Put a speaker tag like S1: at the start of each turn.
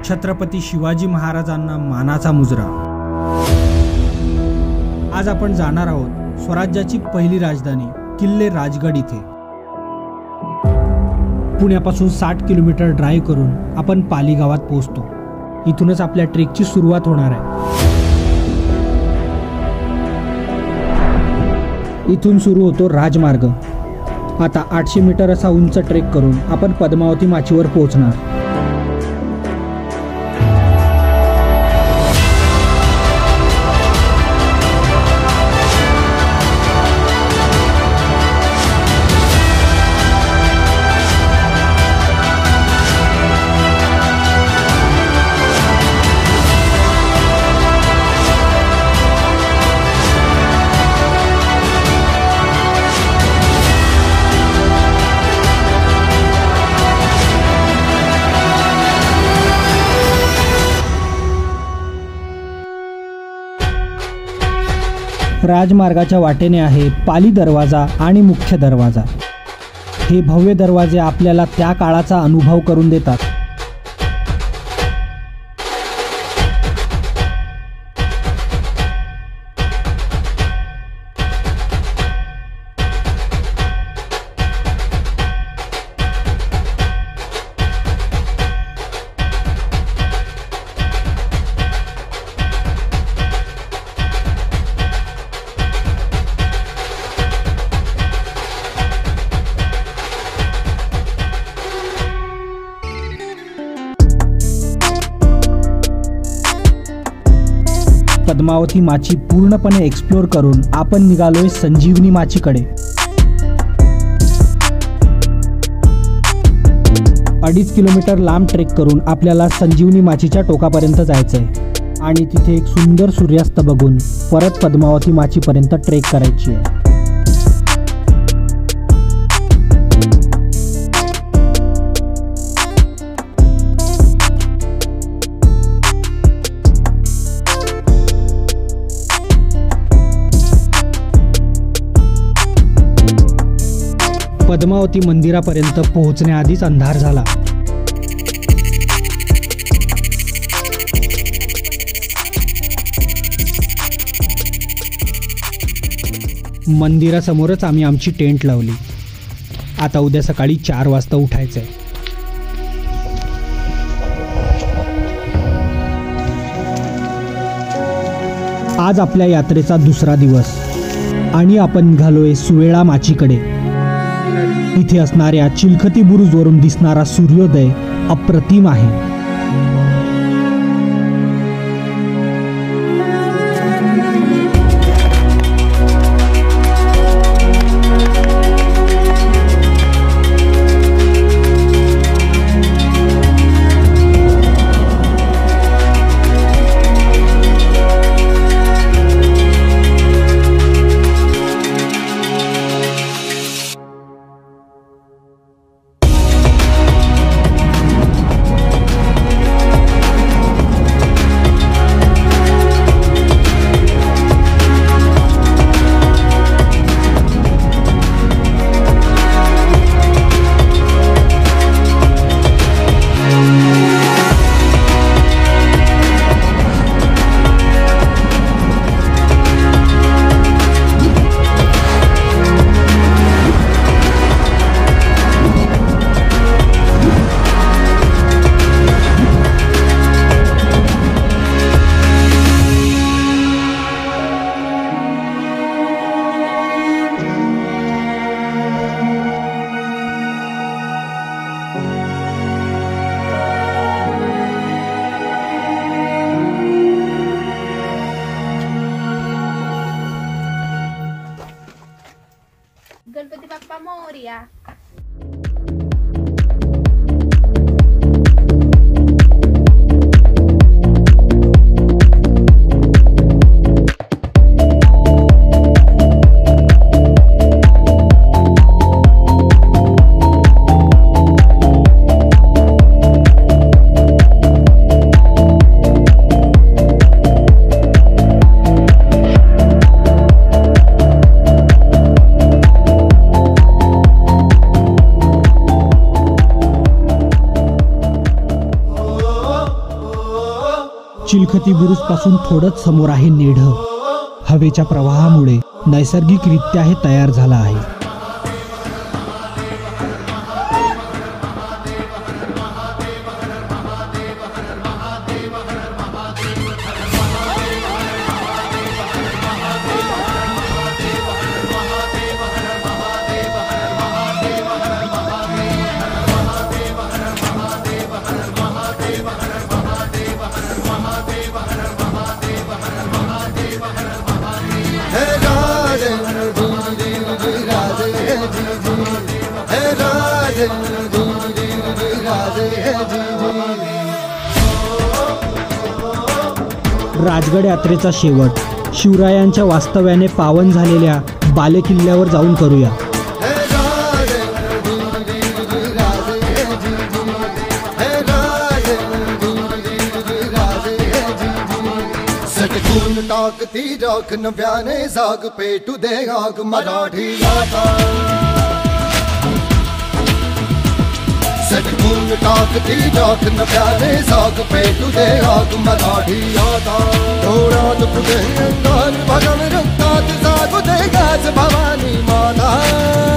S1: छत्रपती शिवाजी महाराजांना मानाचा मुजरा। आज आपण जाणार आहोत स्वराज्याची पहिली राजधानी किल्ले राजगड इथे। पुण्यापासून 60 किलोमीटर ड्राईव्ह करून आपण पाली गावात पोहोचतो। इथूनच आपल्या ट्रेकची सुरुवात होणार आहे। इथून सुरू होतो राजमार्ग। आता 800 मीटर असा उंच ट्रेक करून आपण पद्मावती माचीवर पोहोचणार। राजमार्गाच्या वाटेने आहे पाली दरवाजा आणि मुख्य दरवाजा। हे भव्य दरवाजे आपल्याला त्या काळाचा अनुभव करून देतात। पद्मावती माची पूर्णपणे एक्सप्लोर करून आपण निघालोय संजीवनी माचीकडे। 2.5 किलोमीटर लांब ट्रेक करून आपल्याला संजीवनी माचीच्या टोकापर्यंत जायचंय आणि तिथे एक सुंदर सूर्यास्त बघून परत पद्मावती माचीपर्यंत ट्रेक करायची आहे। पद्मावती मंदिरापर्यंत पोहोचण्याआधीच अंधार झाला। मंदिरासमोरच आम्ही आमची टेंट लावली। आता उद्या सकाळी 4 वाजता उठायचंय। आज आपल्या यात्रेचा दुसरा दिवस आणि आपण निघालोय सुवेळा माचीकडे। इथे असणाऱ्या चिलखती बुरुजवरून दिसणारा सूर्योदय अप्रतिम आहे। चिलखती बुरुज पासून थोडंच समोर आहे नेढं. हवेच्या प्रवाहामुळे नैसर्गिकरित्या हे तयार झालं आहे. राजगड यात्रेचा शेवट शिवरायांच्या वास्तव्याने पावन झालेल्या बालेकिल्ल्यावर जाऊन करूया.
S2: सटकून टाकती राख नव्याने जाग पेटू दे आग मराठी आता. सटकून टाकती राख नव्याने जाग पेटू दे आग मराठी आता. डोळ्यात पुढे अंगार भगव रक्तात जागू दे गाज भवानी माता.